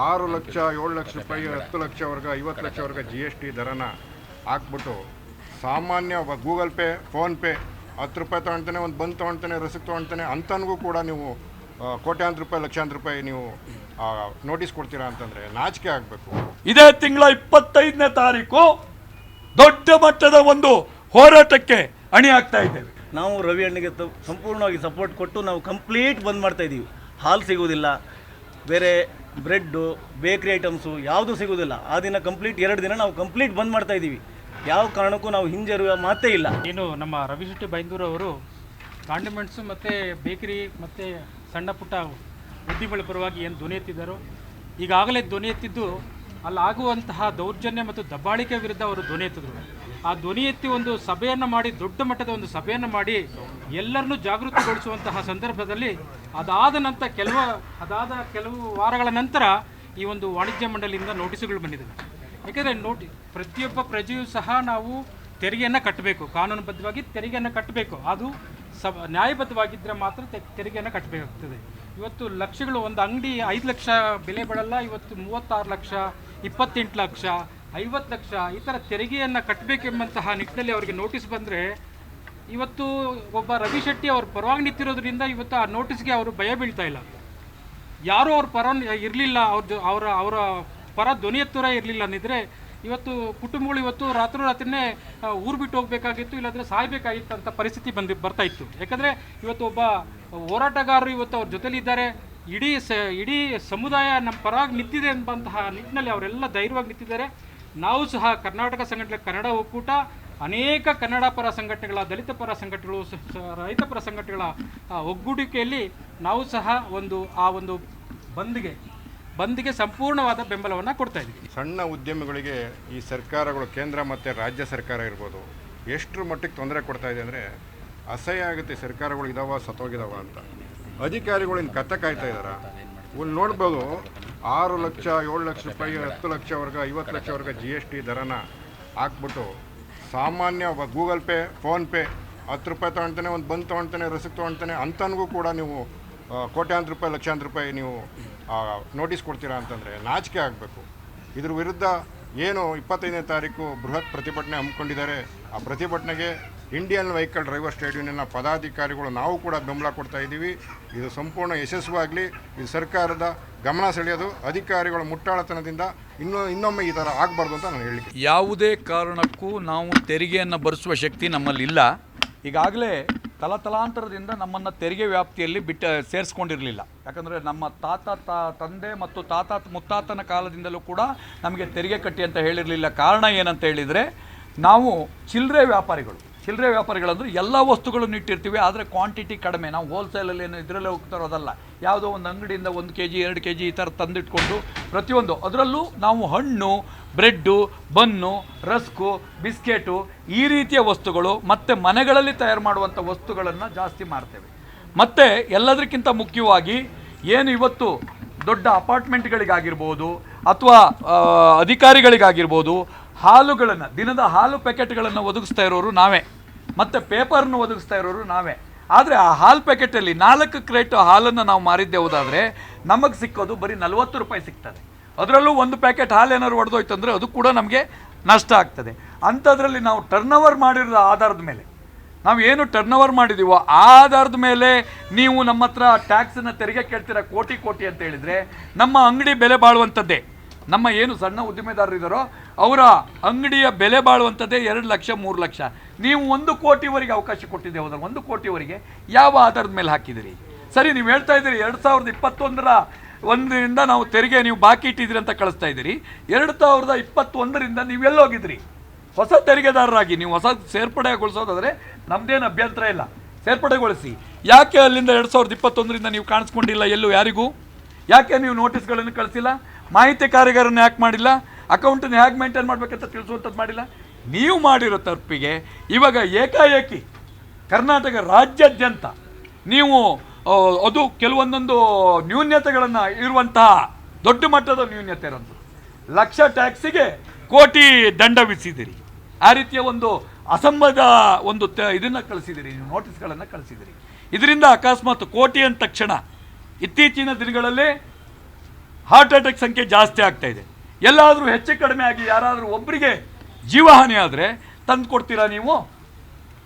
6 ಲಕ್ಷ 7 ಲಕ್ಷ ರೂಪಾಯಿ 10 ಲಕ್ಷವರೆಗೆ 50 ಲಕ್ಷವರೆಗೆ GST ದರನ ಹಾಕ್ಬಿಟ್ಟು ಸಾಮಾನ್ಯ ಗೂಗಲ್ ಪೇ ಫೋನ್ಪೇ 10 ರೂಪಾಯಿ ತೊಗೊಳ್ತಾನೆ, ಒಂದು ಬಂದು ತೊಗೊಳ್ತಾನೆ, ರಸೀದ್ ತೊಗೊಳ್ತಾನೆ ಅಂತನಿಗೂ ಕೂಡ ನೀವು ಕೋಟ್ಯಾಂತರ ರೂಪಾಯಿ ಲಕ್ಷಾಂತರ ರೂಪಾಯಿ ನೀವು ನೋಟಿಸ್ ಕೊಡ್ತೀರಾ ಅಂತಂದರೆ ನಾಚಿಕೆ ಆಗಬೇಕು. ಇದೇ ತಿಂಗಳ 25ನೇ ತಾರೀಕು ದೊಡ್ಡ ಮಟ್ಟದ ಒಂದು ಹೋರಾಟಕ್ಕೆ ಅಣಿ ಆಗ್ತಾ ಇದ್ದೇವೆ. ನಾವು ರವಿ ಅಣ್ಣಗೆ ಸಂಪೂರ್ಣವಾಗಿ ಸಪೋರ್ಟ್ ಕೊಟ್ಟು ನಾವು ಕಂಪ್ಲೀಟ್ ಬಂದ್ ಮಾಡ್ತಾ ಇದ್ದೀವಿ. ಹಾಲು ಸಿಗುವುದಿಲ್ಲ, ಬೇರೆ ಬ್ರೆಡ್ಡು ಬೇಕ್ರಿ ಐಟಮ್ಸು ಯಾವುದೂ ಸಿಗೋದಿಲ್ಲ. ಆ ದಿನ ಕಂಪ್ಲೀಟ್ 2 ದಿನ ನಾವು ಕಂಪ್ಲೀಟ್ ಬಂದ್ ಮಾಡ್ತಾ ಇದ್ದೀವಿ. ಯಾವ ಕಾರಣಕ್ಕೂ ನಾವು ಹಿಂಜರುವ ಮಾತೇ ಇಲ್ಲ. ಏನು ನಮ್ಮ ರವಿ ಶೆಟ್ಟಿ ಬೈಂದೂರು ಅವರು ಕಾಂಡಿಮೆಂಟ್ಸು ಮತ್ತು ಬೇಕರಿ ಮತ್ತು ಸಣ್ಣ ಪುಟ್ಟ ಉದ್ದಿಮೆಗಳ ಪರವಾಗಿ ಏನು ಧ್ವನಿ ಎತ್ತಿದ್ದಾರೋ, ಈಗಾಗಲೇ ಧ್ವನಿ ಎತ್ತಿದ್ದು ಅಲ್ಲಾಗುವಂತಹ ದೌರ್ಜನ್ಯ ಮತ್ತು ದಬ್ಬಾಳಿಕೆ ವಿರುದ್ಧ ಅವರು ಧ್ವನಿ ಎತ್ತಿದ್ರು. ಆ ಧ್ವನಿ ಎತ್ತಿ ಒಂದು ಸಭೆಯನ್ನು ಮಾಡಿ, ದೊಡ್ಡ ಮಟ್ಟದ ಒಂದು ಸಭೆಯನ್ನು ಮಾಡಿ ಎಲ್ಲರನ್ನೂ ಜಾಗೃತಿಗೊಳಿಸುವಂತಹ ಸಂದರ್ಭದಲ್ಲಿ ಅದಾದ ಕೆಲವು ವಾರಗಳ ನಂತರ ಈ ಒಂದು ವಾಣಿಜ್ಯ ಮಂಡಳಿಯಿಂದ ನೋಟಿಸ್ಗಳು ಬಂದಿದೆ. ಯಾಕೆಂದರೆ ಪ್ರತಿಯೊಬ್ಬ ಪ್ರಜೆಯೂ ಸಹ ನಾವು ತೆರಿಗೆಯನ್ನು ಕಟ್ಟಬೇಕು, ಕಾನೂನುಬದ್ಧವಾಗಿ ತೆರಿಗೆಯನ್ನು ಕಟ್ಟಬೇಕು. ಅದು ನ್ಯಾಯಬದ್ಧವಾಗಿದ್ದರೆ ಮಾತ್ರ ತೆರಿಗೆಯನ್ನು ಕಟ್ಟಬೇಕಾಗ್ತದೆ. ಇವತ್ತು ಲಕ್ಷಗಳು, ಒಂದು ಅಂಗಡಿ 5 ಲಕ್ಷ ಬೆಲೆ ಬಾಳಲ್ಲ, ಇವತ್ತು 36 ಲಕ್ಷ, 28 ಲಕ್ಷ, 50 ಲಕ್ಷ ಈ ಥರ ತೆರಿಗೆಯನ್ನು ಕಟ್ಟಬೇಕೆಂಬಂತಹ ನಿಟ್ಟಿನಲ್ಲಿ ಅವರಿಗೆ ನೋಟಿಸ್ ಬಂದರೆ, ಇವತ್ತು ಒಬ್ಬ ರವಿ ಶೆಟ್ಟಿ ಅವ್ರ ಪರವಾಗಿ ನಿಂತಿರೋದ್ರಿಂದ ಇವತ್ತು ಆ ನೋಟಿಸ್ಗೆ ಅವರು ಭಯ ಬೀಳ್ತಾ ಇಲ್ಲ. ಯಾರೂ ಅವ್ರ ಪರ ಇರಲಿಲ್ಲ, ಅವರ ಪರ ಧ್ವನಿ ಎತ್ತುವರ ಇರಲಿಲ್ಲ ಅಂದಿದ್ರೆ ಇವತ್ತು ಕುಟುಂಬಗಳು ಇವತ್ತು ರಾತ್ರಿನೇ ಊರು ಬಿಟ್ಟು ಹೋಗಬೇಕಾಗಿತ್ತು, ಇಲ್ಲಾಂದರೆ ಸಾಯಬೇಕಾಗಿತ್ತು ಅಂತ ಪರಿಸ್ಥಿತಿ ಬರ್ತಾ ಇತ್ತು. ಯಾಕಂದರೆ ಇವತ್ತು ಒಬ್ಬ ಹೋರಾಟಗಾರರು ಇವತ್ತು ಅವ್ರ ಜೊತೆಲಿದ್ದಾರೆ. ಇಡೀ ಸಮುದಾಯ ನಮ್ಮ ಪರವಾಗಿ ನಿಂತಿದೆ ಎಂಬಂತಹ ನಿಟ್ಟಿನಲ್ಲಿ ಅವರೆಲ್ಲ ಧೈರ್ಯವಾಗಿ ನಿಂತಿದ್ದಾರೆ. ನಾವು ಸಹ ಕರ್ನಾಟಕ ಸಂಘಟನೆ, ಕನ್ನಡ ಒಕ್ಕೂಟ, ಅನೇಕ ಕನ್ನಡ ಪರ ಸಂಘಟನೆಗಳ, ದಲಿತ ಪರ ಸಂಘಟನೆಗಳು, ರೈತ ಪರ ಸಂಘಟನೆಗಳ ಒಗ್ಗೂಡಿಕೆಯಲ್ಲಿ ನಾವು ಸಹ ಆ ಒಂದು ಬಂದ್ಗೆ ಸಂಪೂರ್ಣವಾದ ಬೆಂಬಲವನ್ನು ಕೊಡ್ತಾ ಇದ್ದೀವಿ. ಸಣ್ಣ ಉದ್ಯಮಿಗಳಿಗೆ ಈ ಸರ್ಕಾರಗಳು, ಕೇಂದ್ರ ಮತ್ತು ರಾಜ್ಯ ಸರ್ಕಾರ ಇರ್ಬೋದು, ಎಷ್ಟರ ಮಟ್ಟಿಗೆ ತೊಂದರೆ ಕೊಡ್ತಾ ಇದೆ ಅಂದರೆ ಅಸಹ್ಯ ಆಗುತ್ತೆ. ಸರ್ಕಾರಗಳು ಇದಾವ ಸತ್ತೋಗಿದಾವ ಅಂತ ಅಧಿಕಾರಿಗಳಿಂದ ಕತ್ತೆ ಕಾಯ್ತಾ ಇದ್ದಾರೆ. ಇಲ್ಲಿ ನೋಡ್ಬೋದು 6 ಲಕ್ಷ 7 ಲಕ್ಷ ರೂಪಾಯಿ 10 ಲಕ್ಷವರೆಗೆ 50 ಲಕ್ಷವರೆಗೆ GST ದರನ ಹಾಕ್ಬಿಟ್ಟು ಸಾಮಾನ್ಯ ಗೂಗಲ್ ಪೇ ಫೋನ್ಪೇ 10 ರೂಪಾಯಿ ತೊಗೊಳ್ತಾನೆ, ಒಂದು ಬಂದು ತೊಗೊಳ್ತಾನೆ, ರಸೀದ್ ತೊಗೊಳ್ತಾನೆ ಅಂತನಿಗೂ ಕೂಡ ನೀವು ಕೋಟ್ಯಾಂತರ ರೂಪಾಯಿ ಲಕ್ಷಾಂತರ ರೂಪಾಯಿ ನೀವು ನೋಟಿಸ್ ಕೊಡ್ತೀರಾ ಅಂತಂದರೆ ನಾಚಿಕೆ ಆಗಬೇಕು. ಇದ್ರ ವಿರುದ್ಧ ಏನು 25ನೇ ತಾರೀಕು ಬೃಹತ್ ಪ್ರತಿಭಟನೆ ಹಮ್ಮಿಕೊಂಡಿದ್ದಾರೆ. ಆ ಪ್ರತಿಭಟನೆಗೆ ಇಂಡಿಯನ್ ವೆಹಿಕಲ್ ಡ್ರೈವರ್ಸ್ ಟ್ರೇಡ್ ಯೂನಿಯನ್ನ ಪದಾಧಿಕಾರಿಗಳು ನಾವು ಕೂಡ ಬೆಂಬಲ ಕೊಡ್ತಾ ಇದ್ದೀವಿ. ಇದು ಸಂಪೂರ್ಣ ಯಶಸ್ವಿಯಾಗಲಿ. ಇದು ಸರ್ಕಾರದ ಗಮನ ಸೆಳೆಯೋದು, ಅಧಿಕಾರಿಗಳ ಮುಟ್ಟಾಳತನದಿಂದ ಇನ್ನೊಮ್ಮೆ ಈ ಥರ ಆಗಬಾರ್ದು ಅಂತ ನಾನು ಹೇಳಲಿಕ್ಕೆ. ಯಾವುದೇ ಕಾರಣಕ್ಕೂ ನಾವು ತೆರಿಗೆಯನ್ನು ಭರಿಸುವ ಶಕ್ತಿ ನಮ್ಮಲ್ಲಿಲ್ಲ. ಈಗಾಗಲೇ ತಲಾಂತರದಿಂದ ನಮ್ಮನ್ನು ತೆರಿಗೆ ವ್ಯಾಪ್ತಿಯಲ್ಲಿ ಸೇರಿಸ್ಕೊಂಡಿರಲಿಲ್ಲ. ಯಾಕಂದರೆ ನಮ್ಮ ತಂದೆ ಮತ್ತು ಮುತ್ತಾತನ ಕಾಲದಿಂದಲೂ ಕೂಡ ನಮಗೆ ತೆರಿಗೆ ಕಟ್ಟಿ ಅಂತ ಹೇಳಿರಲಿಲ್ಲ. ಕಾರಣ ಏನಂತ ಹೇಳಿದರೆ, ನಾವು ಚಿಲ್ಲರೆ ವ್ಯಾಪಾರಿಗಳಂದ್ರೆ ಎಲ್ಲ ವಸ್ತುಗಳನ್ನು ಇಟ್ಟಿರ್ತೀವಿ, ಆದರೆ ಕ್ವಾಂಟಿಟಿ ಕಡಿಮೆ. ನಾವು ಹೋಲ್ಸೇಲಲ್ಲಿ ಏನು ಇದರಲ್ಲೇ ಹೋಗ್ತಾರೋದಲ್ಲ, ಯಾವುದೋ ಒಂದು ಅಂಗಡಿಯಿಂದ 1 kg 2 kg ಈ ಥರ ತಂದಿಟ್ಕೊಂಡು ಪ್ರತಿಯೊಂದು ಅದರಲ್ಲೂ ನಾವು ಹಣ್ಣು, ಬ್ರೆಡ್ಡು, ಬನ್ನು, ರಸ್ಕು, ಬಿಸ್ಕೆಟು ಈ ರೀತಿಯ ವಸ್ತುಗಳು ಮತ್ತು ಮನೆಗಳಲ್ಲಿ ತಯಾರು ಮಾಡುವಂಥ ವಸ್ತುಗಳನ್ನು ಜಾಸ್ತಿ ಮಾರ್ತೇವೆ. ಮತ್ತು ಎಲ್ಲದಕ್ಕಿಂತ ಮುಖ್ಯವಾಗಿ ಏನು ಇವತ್ತು ದೊಡ್ಡ ಅಪಾರ್ಟ್ಮೆಂಟ್ಗಳಿಗಾಗಿರ್ಬೋದು ಅಥವಾ ಅಧಿಕಾರಿಗಳಿಗಾಗಿರ್ಬೋದು ಹಾಲುಗಳನ್ನು, ದಿನದ ಹಾಲು ಪ್ಯಾಕೆಟ್ಗಳನ್ನು ಒದಗಿಸ್ತಾ ಇರೋರು ನಾವೇ, ಮತ್ತು ಪೇಪರ್ನ ಒದಗಿಸ್ತಾ ಇರೋರು ನಾವೇ. ಆದರೆ ಆ ಹಾಲು ಪ್ಯಾಕೆಟಲ್ಲಿ 4 ಕ್ರೇಟ್ ಹಾಲನ್ನು ನಾವು ಮಾರಿದ್ದೇ ಹೋದಾದರೆ ನಮಗೆ ಸಿಕ್ಕೋದು ಬರೀ 40 ರೂಪಾಯಿ ಸಿಗ್ತದೆ. ಅದರಲ್ಲೂ ಒಂದು ಪ್ಯಾಕೆಟ್ ಹಾಲು ಏನಾದ್ರು ಒಡೆದೋಯ್ತು ಅಂದರೆ ಅದು ಕೂಡ ನಮಗೆ ನಷ್ಟ ಆಗ್ತದೆ. ಅಂಥದ್ರಲ್ಲಿ ನಾವು ಟರ್ನ್ ಮಾಡಿರೋ ಆಧಾರದ ಮೇಲೆ, ನಾವು ಏನು ಟರ್ನ್ ಮಾಡಿದ್ದೀವೋ ಆ ಆಧಾರದ ಮೇಲೆ ನೀವು ನಮ್ಮ ಹತ್ರ ಟ್ಯಾಕ್ಸನ್ನು ತೆರಿಗೆ ಕೇಳ್ತೀರ ಕೋಟಿ ಅಂತ ಹೇಳಿದರೆ, ನಮ್ಮ ಅಂಗಡಿ ಬೆಲೆ ಬಾಳುವಂಥದ್ದೇ, ನಮ್ಮ ಏನು ಸಣ್ಣ ಉದ್ದಿಮೆದಾರರು ಇದ್ದಾರೋ ಅವರ ಅಂಗಡಿಯ ಬೆಲೆ ಬಾಳುವಂಥದ್ದೇ 2 ಲಕ್ಷ 3 ಲಕ್ಷ. ನೀವು 1 ಕೋಟಿವರೆಗೆ ಅವಕಾಶ ಕೊಟ್ಟಿದ್ದೆ ಹೋದ್ರೆ 1 ಕೋಟಿವರೆಗೆ ಯಾವ ಆಧಾರದ ಮೇಲೆ ಹಾಕಿದಿರಿ? ಸರಿ, ನೀವು ಹೇಳ್ತಾ ಇದ್ದೀರಿ 2021ರಿಂದ ನಾವು ತೆರಿಗೆ ನೀವು ಬಾಕಿ ಇಟ್ಟಿದ್ದೀರಿ ಅಂತ ಕಳಿಸ್ತಾ ಇದ್ದೀರಿ. 2021ರಿಂದ ನೀವೆಲ್ಲೋಗಿದ್ರಿ? ಹೊಸ ತೆರಿಗೆದಾರರಾಗಿ ನೀವು ಹೊಸ ಸೇರ್ಪಡೆಗೊಳಿಸೋದಾದರೆ ನಮ್ಮದೇನು ಅಭ್ಯಂತರ ಇಲ್ಲ, ಸೇರ್ಪಡೆಗೊಳಿಸಿ. ಯಾಕೆ ಅಲ್ಲಿಂದ 2021ರಿಂದ ನೀವು ಕಾಣಿಸ್ಕೊಂಡಿಲ್ಲ ಎಲ್ಲೂ ಯಾರಿಗೂ? ಯಾಕೆ ನೀವು ನೋಟಿಸ್ಗಳನ್ನು ಕಳಿಸಿಲ್ಲ? ಮಾಹಿತಿ ಕಾರ್ಯಗಾರನ ಯಾಕೆ ಮಾಡಿಲ್ಲ? ಅಕೌಂಟನ್ನು ಹೇಗೆ ಮೇಂಟೈನ್ ಮಾಡಬೇಕಂತ ತಿಳಿಸುವಂಥದ್ದು ಮಾಡಿಲ್ಲ? ನೀವು ಮಾಡಿರೋ ತಪ್ಪಿಗೆ ಇವಾಗ ಏಕಾಏಕಿ ಕರ್ನಾಟಕ ರಾಜ್ಯಾದ್ಯಂತ ನೀವು ಅದು ಕೆಲವೊಂದೊಂದು ನ್ಯೂನ್ಯತೆಗಳನ್ನು ಇರುವಂತಹ ದೊಡ್ಡ ಮಟ್ಟದ ನ್ಯೂನ್ಯತೆ ಇರೋದು, ಲಕ್ಷ ಟ್ಯಾಕ್ಸಿಗೆ ಕೋಟಿ ದಂಡ ವಿಧಿಸಿದಿರಿ. ಆ ರೀತಿಯ ಒಂದು ಅಸಂಬದ್ಧ ಒಂದು ಇದನ್ನು ಕಳಿಸಿದಿರಿ, ನೀವು ನೋಟಿಸ್ಗಳನ್ನು ಕಳಿಸಿದಿರಿ. ಇದರಿಂದ ಅಕಸ್ಮಾತ್ ಕೋಟಿ ಅಂದ ತಕ್ಷಣ ಇತ್ತೀಚಿನ ದಿನಗಳಲ್ಲಿ ಹಾರ್ಟ್ ಅಟ್ಯಾಕ್ ಸಂಖ್ಯೆ ಜಾಸ್ತಿ ಆಗ್ತಾ ಇದೆ. ಎಲ್ಲಾದರೂ ಹೆಚ್ಚು ಕಡಿಮೆ ಆಗಿ ಯಾರಾದರೂ ಒಬ್ಬರಿಗೆ ಜೀವಹಾನಿ ಆದರೆ ತಂದು ಕೊಡ್ತೀರಾ ನೀವು?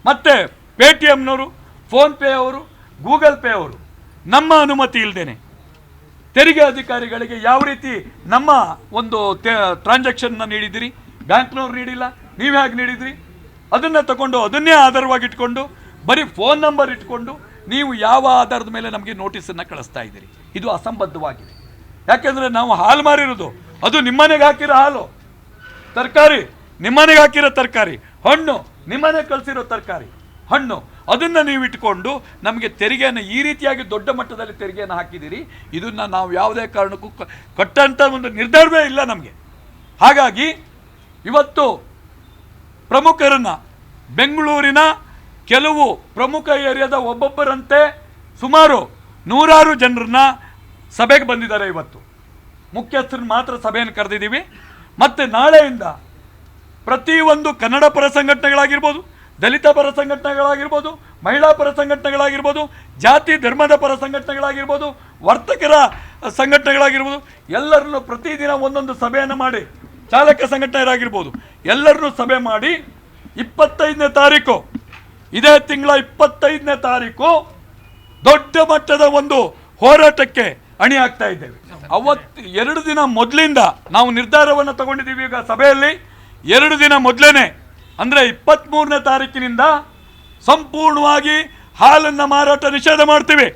ಮತ್ತು ಪೇಟಿಎಮ್ನವರು, ಫೋನ್ಪೇ ಅವರು, ಗೂಗಲ್ ಪೇ ಅವರು ನಮ್ಮ ಅನುಮತಿ ಇಲ್ಲದೇನೆ ತೆರಿಗೆ ಅಧಿಕಾರಿಗಳಿಗೆ ಯಾವ ರೀತಿ ನಮ್ಮ ಒಂದು ಟ್ರಾನ್ಸಾಕ್ಷನ್ನ ನೀಡಿದಿರಿ? ಬ್ಯಾಂಕ್ನವ್ರು ನೀಡಿಲ್ಲ, ನೀವು ಹೇಗೆ ನೀಡಿದ್ರಿ? ಅದನ್ನು ತಗೊಂಡು ಅದನ್ನೇ ಆಧಾರವಾಗಿಟ್ಕೊಂಡು ಬರೀ ಫೋನ್ ನಂಬರ್ ಇಟ್ಕೊಂಡು ನೀವು ಯಾವ ಆಧಾರದ ಮೇಲೆ ನಮಗೆ ನೋಟಿಸನ್ನು ಕಳಿಸ್ತಾ ಇದ್ದೀರಿ? ಇದು ಅಸಂಬದ್ಧವಾಗಿದೆ. ಯಾಕೆಂದರೆ ನಾವು ಹಾಲು ಮಾರಿರೋದು ಅದು ನಿಮ್ಮನೆಗೆ ಹಾಕಿರೋ ಹಾಲು, ತರಕಾರಿ ನಿಮ್ಮನೆಗೆ ಹಾಕಿರೋ ತರಕಾರಿ, ಹಣ್ಣು ನಿಮ್ಮನೆಗೆ ಕಳಿಸಿರೋ ತರಕಾರಿ ಹಣ್ಣು, ಅದನ್ನು ನೀವು ಇಟ್ಕೊಂಡು ನಮಗೆ ತೆರಿಗೆಯನ್ನು ಈ ರೀತಿಯಾಗಿ ದೊಡ್ಡ ಮಟ್ಟದಲ್ಲಿ ತೆರಿಗೆಯನ್ನು ಹಾಕಿದ್ದೀರಿ. ಇದನ್ನು ನಾವು ಯಾವುದೇ ಕಾರಣಕ್ಕೂ ಕಟ್ಟಂಥ ಒಂದು ನಿರ್ಧಾರವೇ ಇಲ್ಲ ನಮಗೆ. ಹಾಗಾಗಿ ಇವತ್ತು ಪ್ರಮುಖರನ್ನು, ಬೆಂಗಳೂರಿನ ಕೆಲವು ಪ್ರಮುಖ ಏರಿಯಾದ ಒಬ್ಬೊಬ್ಬರಂತೆ ಸುಮಾರು 100 ಜನರನ್ನ ಸಭೆಗೆ ಬಂದಿದ್ದಾರೆ. ಇವತ್ತು ಮುಖ್ಯಸ್ಥರನ್ನ ಮಾತ್ರ ಸಭೆಯನ್ನು ಕರೆದಿದ್ದೀವಿ. ಮತ್ತು ನಾಳೆಯಿಂದ ಪ್ರತಿಯೊಂದು ಕನ್ನಡ ಪರ ಸಂಘಟನೆಗಳಾಗಿರ್ಬೋದು, ದಲಿತ ಪರ ಸಂಘಟನೆಗಳಾಗಿರ್ಬೋದು, ಮಹಿಳಾ ಪರ ಸಂಘಟನೆಗಳಾಗಿರ್ಬೋದು, ಜಾತಿ ಧರ್ಮದ ಪರ ಸಂಘಟನೆಗಳಾಗಿರ್ಬೋದು, ವರ್ತಕರ ಸಂಘಟನೆಗಳಾಗಿರ್ಬೋದು, ಎಲ್ಲರನ್ನು ಪ್ರತಿದಿನ ಒಂದೊಂದು ಸಭೆಯನ್ನು ಮಾಡಿ, ಚಾಲಕ ಸಂಘಟನೆಯರಾಗಿರ್ಬೋದು, ಎಲ್ಲರನ್ನೂ ಸಭೆ ಮಾಡಿ 25ನೇ ತಾರೀಕು, ಇದೇ ತಿಂಗಳ 25ನೇ ತಾರೀಕು ದೊಡ್ಡ ಮಟ್ಟದ ಒಂದು ಹೋರಾಟಕ್ಕೆ ಅಣಿ ಆಗ್ತಾ ಇದ್ದೇವೆ. ಅವತ್ತು 2 ದಿನ ಮೊದಲಿಂದ ನಾವು ನಿರ್ಧಾರವನ್ನು ತಗೊಂಡಿದ್ದೀವಿ. ಈಗ ಸಭೆಯಲ್ಲಿ 2 ದಿನ ಮೊದಲೇನೆ ಅಂದರೆ 23ನೇ ತಾರೀಕಿನಿಂದ ಸಂಪೂರ್ಣವಾಗಿ ಹಾಲನ್ನು ಮಾರಾಟ ನಿಷೇಧ ಮಾಡ್ತೀವಿ.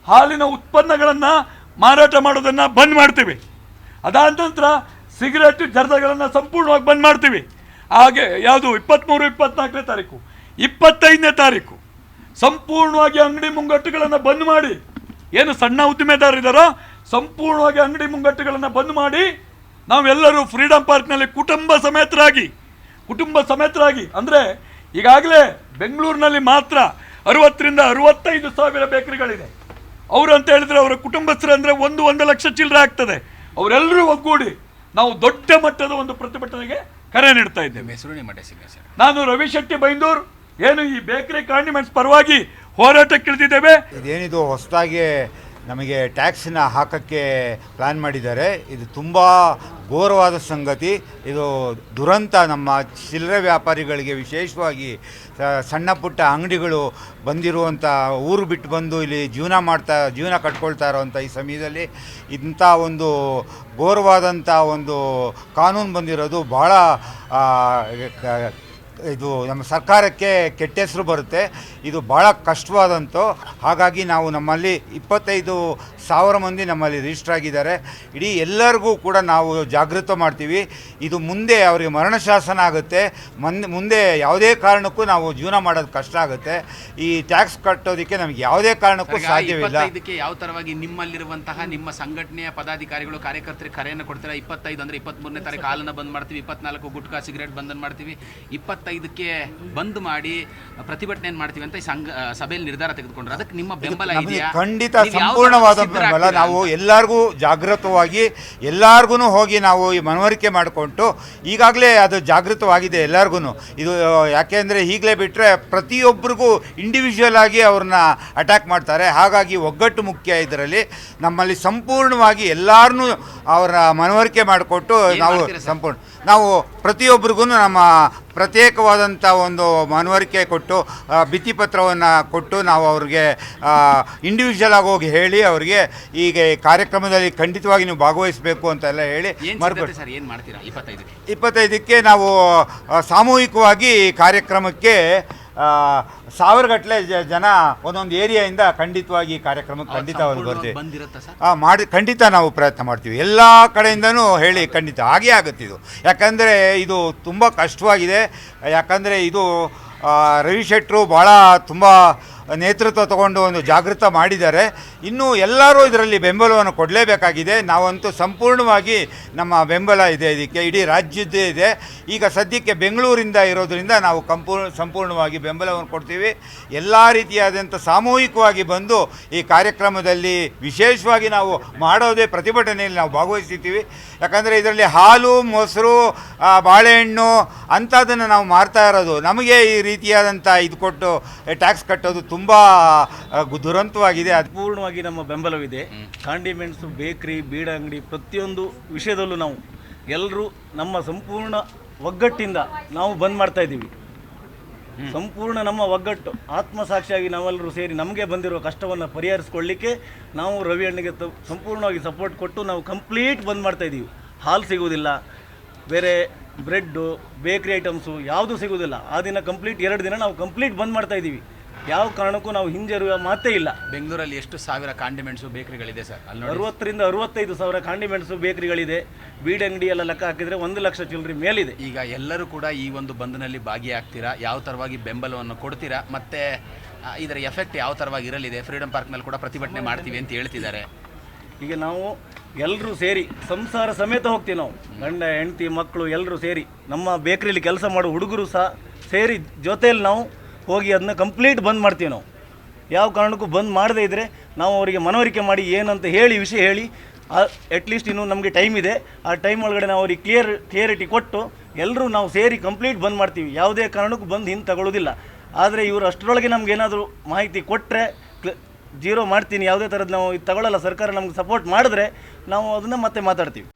ಹಾಲಿನ ಉತ್ಪನ್ನಗಳನ್ನು ಮಾರಾಟ ಮಾಡೋದನ್ನು ಬಂದ್ ಮಾಡ್ತೀವಿ. ಅದಾದ ನಂತರ ಸಿಗರೇಟ್, ಜರ್ದಗಳನ್ನು ಸಂಪೂರ್ಣವಾಗಿ ಬಂದ್ ಮಾಡ್ತೀವಿ. ಹಾಗೆ ಯಾವುದು 23, 24ನೇ ತಾರೀಕು, 25ನೇ ತಾರೀಕು ಸಂಪೂರ್ಣವಾಗಿ ಅಂಗಡಿ ಮುಂಗಟ್ಟುಗಳನ್ನು ಬಂದ್ ಮಾಡಿ, ಏನು ಸಣ್ಣ ಉದ್ದಿಮೆದಾರರಿದ್ದಾರೋ ಸಂಪೂರ್ಣವಾಗಿ ಅಂಗಡಿ ಮುಂಗಟ್ಟುಗಳನ್ನು ಬಂದ್ ಮಾಡಿ ನಾವೆಲ್ಲರೂ ಫ್ರೀಡಂ ಪಾರ್ಕ್ನಲ್ಲಿ ಕುಟುಂಬ ಸಮೇತರಾಗಿ ಅಂದರೆ ಈಗಾಗಲೇ ಬೆಂಗಳೂರಿನಲ್ಲಿ ಮಾತ್ರ 60ರಿಂದ 65 ಸಾವಿರ ಬೇಕರಿಗಳಿದೆ. ಅವರು ಅಂತ ಹೇಳಿದ್ರೆ ಅವರ ಕುಟುಂಬಸ್ಥರು ಅಂದರೆ 1 ಲಕ್ಷ ಚಿಲ್ಲರೆ ಆಗ್ತದೆ. ಅವರೆಲ್ಲರೂ ಒಗ್ಗೂಡಿ ನಾವು ದೊಡ್ಡ ಮಟ್ಟದ ಒಂದು ಪ್ರತಿಭಟನೆಗೆ ಕರೆ ನೀಡ್ತಾ ಇದ್ದೇವೆ. ನಾನು ರವಿ ಶೆಟ್ಟಿ ಬೈಂದೂರು, ಏನು ಈ ಬೇಕರಿ ಕಾಂಡಿಮೆಂಟ್ಸ್ ಪರವಾಗಿ ಹೋರಾಟಕ್ಕೆ ಇಳಿದಿದ್ದೇವೆ. ಇದೇನಿದು ಹೊಸದಾಗಿ ನಮಗೆ ಟ್ಯಾಕ್ಸನ್ನ ಹಾಕೋಕ್ಕೆ ಪ್ಲ್ಯಾನ್ ಮಾಡಿದ್ದಾರೆ. ಇದು ತುಂಬ ಘೋರವಾದ ಸಂಗತಿ. ಇದು ದುರಂತ. ನಮ್ಮ ಚಿಲ್ಲರೆ ವ್ಯಾಪಾರಿಗಳಿಗೆ, ವಿಶೇಷವಾಗಿ ಸಣ್ಣ ಪುಟ್ಟ ಅಂಗಡಿಗಳು ಬಂದಿರುವಂಥ, ಊರು ಬಿಟ್ಟು ಬಂದು ಇಲ್ಲಿ ಜೀವನ ಕಟ್ಕೊಳ್ತಾ ಇರೋವಂಥ ಈ ಸಮಯದಲ್ಲಿ ಇಂಥ ಒಂದು ಘೋರವಾದಂಥ ಒಂದು ಕಾನೂನು ಬಂದಿರೋದು ಭಾಳ ಇದು ನಮ್ಮ ಸರ್ಕಾರಕ್ಕೆ ಕೆಟ್ಟ ಹೆಸರು ಬರುತ್ತೆ. ಇದು ಭಾಳ ಕಷ್ಟವಾದಂತು. ಹಾಗಾಗಿ ನಾವು ನಮ್ಮಲ್ಲಿ 25,000 ಮಂದಿ ನಮ್ಮಲ್ಲಿ ರಿಜಿಸ್ಟರ್ ಆಗಿದ್ದಾರೆ. ಇಡೀ ಎಲ್ಲರಿಗೂ ಕೂಡ ನಾವು ಜಾಗೃತ ಮಾಡ್ತೀವಿ. ಇದು ಮುಂದೆ ಅವರಿಗೆ ಮರಣ ಶಾಸನ ಆಗುತ್ತೆ. ಮುಂದೆ ಯಾವುದೇ ಕಾರಣಕ್ಕೂ ನಾವು ಜೀವನ ಮಾಡೋದು ಕಷ್ಟ ಆಗುತ್ತೆ. ಈ ಟ್ಯಾಕ್ಸ್ ಕಟ್ಟೋದಕ್ಕೆ ನಮಗೆ ಯಾವುದೇ ಕಾರಣಕ್ಕೂ ಸಾಧ್ಯವಿಲ್ಲ. ಇದಕ್ಕೆ ಯಾವ ಥರವಾಗಿ ನಿಮ್ಮಲ್ಲಿರುವಂತಹ ನಿಮ್ಮ ಸಂಘಟನೆಯ ಪದಾಧಿಕಾರಿಗಳು, ಕಾರ್ಯಕರ್ತರಿಗೆ ಕರೆಯನ್ನು ಕೊಡ್ತೀರಾ? 25 ಅಂದರೆ 23ನೇ ತಾರೀಕು ಹಾಲನ್ನು ಬಂದ್ ಮಾಡ್ತೀವಿ, 24 ಗುಟ್ಕಾ ಸಿಗರೇಟ್ ಬಂಧನ ಮಾಡ್ತೀವಿ, 25ಕ್ಕೆ ಬಂದ್ ಮಾಡಿ ಪ್ರತಿಭಟನೆಯನ್ನು ಮಾಡ್ತೀವಿ ಅಂತ ಈ ಸಭೆಯಲ್ಲಿ ನಿರ್ಧಾರ ತೆಗೆದುಕೊಂಡ್ರೆ ಅದಕ್ಕೆ ನಿಮ್ಮ ಬೆಂಬಲ ಇದೆಯಾ? ಖಂಡಿತ ಸಂಪೂರ್ಣವಾದ ಬೆಂಬಲ. ನಾವು ಎಲ್ಲರಿಗೂ ಜಾಗೃತವಾಗಿ ಎಲ್ಲರಿಗೂ ಹೋಗಿ ನಾವು ಈ ಮನವರಿಕೆ ಮಾಡಿಕೊಂಡು ಈಗಾಗಲೇ ಅದು ಜಾಗೃತವಾಗಿದೆ ಎಲ್ಲರಿಗೂ. ಇದು ಯಾಕೆಂದರೆ ಈಗಲೇ ಬಿಟ್ಟರೆ ಪ್ರತಿಯೊಬ್ಬರಿಗೂ ಇಂಡಿವಿಜುವಲ್ ಆಗಿ ಅವ್ರನ್ನ ಅಟ್ಯಾಕ್ ಮಾಡ್ತಾರೆ. ಹಾಗಾಗಿ ಒಗ್ಗಟ್ಟು ಮುಖ್ಯ. ಇದರಲ್ಲಿ ನಮ್ಮಲ್ಲಿ ಸಂಪೂರ್ಣವಾಗಿ ಎಲ್ಲರನ್ನೂ ಅವರ ಮನವರಿಕೆ ಮಾಡಿಕೊಟ್ಟು ನಾವು ಪ್ರತಿಯೊಬ್ಬರಿಗೂ ನಮ್ಮ ಪ್ರತ್ಯೇಕವಾದಂಥ ಒಂದು ಮನವರಿಕೆ ಕೊಟ್ಟು ಭಿತ್ತಿಪತ್ರವನ್ನು ಕೊಟ್ಟು ನಾವು ಅವ್ರಿಗೆ ಇಂಡಿವಿಜುವಲ್ ಆಗಿ ಹೋಗಿ ಹೇಳಿ ಅವರಿಗೆ ಈಗ ಕಾರ್ಯಕ್ರಮದಲ್ಲಿ ಖಂಡಿತವಾಗಿ ನೀವು ಭಾಗವಹಿಸಬೇಕು ಅಂತೆಲ್ಲ ಹೇಳಿ ಮಾಡ್ತೀರಾ? 25ಕ್ಕೆ ನಾವು ಸಾಮೂಹಿಕವಾಗಿ ಕಾರ್ಯಕ್ರಮಕ್ಕೆ 1000 ಗಟ್ಟಲೆ ಜನ ಒಂದೊಂದು ಏರಿಯಾಯಿಂದ ಖಂಡಿತವಾಗಿ ಕಾರ್ಯಕ್ರಮಕ್ಕೆ ಖಂಡಿತ ಅವ್ರು ಬರ್ತೀವಿ. ಖಂಡಿತ ನಾವು ಪ್ರಯತ್ನ ಮಾಡ್ತೀವಿ. ಎಲ್ಲ ಕಡೆಯಿಂದನೂ ಹೇಳಿ ಖಂಡಿತ ಹಾಗೇ ಆಗುತ್ತೆ. ಇದು ಯಾಕಂದರೆ ಇದು ತುಂಬ ಕಷ್ಟವಾಗಿದೆ. ಯಾಕಂದರೆ ಇದು ರವಿ ಶೆಟ್ಟರು ಭಾಳ ತುಂಬ ನೇತೃತ್ವ ತಗೊಂಡು ಒಂದು ಜಾಗೃತ ಮಾಡಿದ್ದಾರೆ. ಇನ್ನೂ ಎಲ್ಲರೂ ಇದರಲ್ಲಿ ಬೆಂಬಲವನ್ನು ಕೊಡಲೇಬೇಕಾಗಿದೆ. ನಾವಂತೂ ಸಂಪೂರ್ಣವಾಗಿ ನಮ್ಮ ಬೆಂಬಲ ಇದೆ ಇದಕ್ಕೆ, ಇಡೀ ರಾಜ್ಯದ್ದೇ ಇದೆ. ಈಗ ಸದ್ಯಕ್ಕೆ ಬೆಂಗಳೂರಿಂದ ಇರೋದರಿಂದ ನಾವು ಸಂಪೂರ್ಣವಾಗಿ ಬೆಂಬಲವನ್ನು ಕೊಡ್ತೀವಿ. ಎಲ್ಲ ರೀತಿಯಾದಂಥ ಸಾಮೂಹಿಕವಾಗಿ ಬಂದು ಈ ಕಾರ್ಯಕ್ರಮದಲ್ಲಿ ವಿಶೇಷವಾಗಿ ನಾವು ಮಾಡೋದೇ ಪ್ರತಿಭಟನೆಯಲ್ಲಿ ನಾವು ಭಾಗವಹಿಸ್ತೀವಿ. ಯಾಕಂದರೆ ಇದರಲ್ಲಿ ಹಾಲು, ಮೊಸರು, ಬಾಳೆಹಣ್ಣು ಅಂಥದ್ದನ್ನು ನಾವು ಮಾರ್ತಾ ಇರೋದು. ನಮಗೆ ಈ ರೀತಿಯಾದಂಥ ಇದು ಕೊಟ್ಟು ಟ್ಯಾಕ್ಸ್ ಕಟ್ಟೋದು ತುಂಬ ತುಂಬ ದುರಂತವಾಗಿದೆ. ಅದು ಪೂರ್ಣವಾಗಿ ನಮ್ಮ ಬೆಂಬಲವಿದೆ. ಕಾಂಡಿಮೆಂಟ್ಸು, ಬೇಕ್ರಿ, ಬೀಡ ಅಂಗಡಿ ಪ್ರತಿಯೊಂದು ವಿಷಯದಲ್ಲೂ ನಾವು ಎಲ್ಲರೂ ನಮ್ಮ ಸಂಪೂರ್ಣ ಒಗ್ಗಟ್ಟಿಂದ ನಾವು ಬಂದ್ ಮಾಡ್ತಾ ಇದ್ದೀವಿ. ಸಂಪೂರ್ಣ ನಮ್ಮ ಒಗ್ಗಟ್ಟು ಆತ್ಮಸಾಕ್ಷಿಯಾಗಿ ನಾವೆಲ್ಲರೂ ಸೇರಿ ನಮಗೆ ಬಂದಿರುವ ಕಷ್ಟವನ್ನು ಪರಿಹರಿಸ್ಕೊಳ್ಳಿಕ್ಕೆ ನಾವು ರವಿ ಅಣ್ಣಗೆ ಸಂಪೂರ್ಣವಾಗಿ ಸಪೋರ್ಟ್ ಕೊಟ್ಟು ನಾವು ಕಂಪ್ಲೀಟ್ ಬಂದ್ ಮಾಡ್ತಾ ಇದ್ದೀವಿ. ಹಾಲು ಸಿಗುವುದಿಲ್ಲ, ಬೇರೆ ಬ್ರೆಡ್ಡು, ಬೇಕ್ರಿ ಐಟಮ್ಸು ಯಾವುದೂ ಸಿಗುವುದಿಲ್ಲ. ಆ ದಿನ ಕಂಪ್ಲೀಟ್ 2 ದಿನ ನಾವು ಕಂಪ್ಲೀಟ್ ಬಂದ್ ಮಾಡ್ತಾ ಇದ್ದೀವಿ. ಯಾವ ಕಾರಣಕ್ಕೂ ನಾವು ಹಿಂಜರಿಯುವ ಮಾತೇ ಇಲ್ಲ. ಬೆಂಗಳೂರಲ್ಲಿ ಎಷ್ಟು ಸಾವಿರ ಕಾಂಡಿಮೆಂಟ್ಸು ಬೇಕರಿಗಳಿದೆ ಸರ್? ಅಲ್ಲಿ 60,000 to 65,000 ಕಾಂಡಿಮೆಂಟ್ಸು ಬೇಕರಿಗಳಿದೆ. ಬೀಡ್ ಅಂಗಡಿ ಎಲ್ಲ ಲೆಕ್ಕ ಹಾಕಿದರೆ 1 ಲಕ್ಷ ಚಿಲ್ಲರೆ ಮೇಲಿದೆ. ಈಗ ಎಲ್ಲರೂ ಕೂಡ ಈ ಒಂದು ಬಂದ್ನಲ್ಲಿ ಭಾಗಿಯಾಗ್ತೀರಾ? ಯಾವ ಥರವಾಗಿ ಬೆಂಬಲವನ್ನು ಕೊಡ್ತೀರಾ? ಮತ್ತು ಇದರ ಎಫೆಕ್ಟ್ ಯಾವ ಥರವಾಗಿ ಇರಲಿದೆ? ಫ್ರೀಡಮ್ ಪಾರ್ಕ್ನಲ್ಲಿ ಕೂಡ ಪ್ರತಿಭಟನೆ ಮಾಡ್ತೀವಿ ಅಂತ ಹೇಳ್ತಿದ್ದಾರೆ. ಈಗ ನಾವು ಎಲ್ಲರೂ ಸೇರಿ ಸಂಸಾರ ಸಮೇತ ಹೋಗ್ತೀವಿ. ನಾವು ಗಂಡ ಹೆಂಡತಿ ಮಕ್ಕಳು ಎಲ್ಲರೂ ಸೇರಿ ನಮ್ಮ ಬೇಕ್ರಿಲಿ ಕೆಲಸ ಮಾಡೋ ಹುಡುಗರು ಸಹ ಸೇರಿ ಜೊತೆಯಲ್ಲಿ ನಾವು ಹೋಗಿ ಅದನ್ನ ಕಂಪ್ಲೀಟ್ ಬಂದ್ ಮಾಡ್ತೀವಿ. ನಾವು ಯಾವ ಕಾರಣಕ್ಕೂ ಬಂದ್ ಮಾಡದೇ ಇದ್ದರೆ ನಾವು ಅವರಿಗೆ ಮನವರಿಕೆ ಮಾಡಿ ಏನಂತ ಹೇಳಿ ವಿಷಯ ಹೇಳಿ ಅಟ್ಲೀಸ್ಟ್ ಇನ್ನೂ ನಮಗೆ ಟೈಮ್ ಇದೆ. ಆ ಟೈಮ್ ಒಳಗಡೆ ನಾವು ಅವ್ರಿಗೆ ಕ್ಲಿಯರಿಟಿ ಕೊಟ್ಟು ಎಲ್ಲರೂ ನಾವು ಸೇರಿ ಕಂಪ್ಲೀಟ್ ಬಂದ್ ಮಾಡ್ತೀವಿ. ಯಾವುದೇ ಕಾರಣಕ್ಕೂ ಬಂದು ಹಿಂದೆ ತಗೊಳ್ಳೋದಿಲ್ಲ. ಆದರೆ ಇವರು ಅಷ್ಟರೊಳಗೆ ನಮ್ಗೆ ಏನಾದರೂ ಮಾಹಿತಿ ಕೊಟ್ಟರೆ ಜೀರೋ ಮಾಡ್ತೀನಿ, ಯಾವುದೇ ಥರದ್ದು ನಾವು ಇದು ತಗೊಳ್ಳಲ್ಲ, ಸರ್ಕಾರ ನಮ್ಗೆ ಸಪೋರ್ಟ್ ಮಾಡಿದ್ರೆ ನಾವು ಅದನ್ನು ಮತ್ತೆ ಮಾತಾಡ್ತೀವಿ.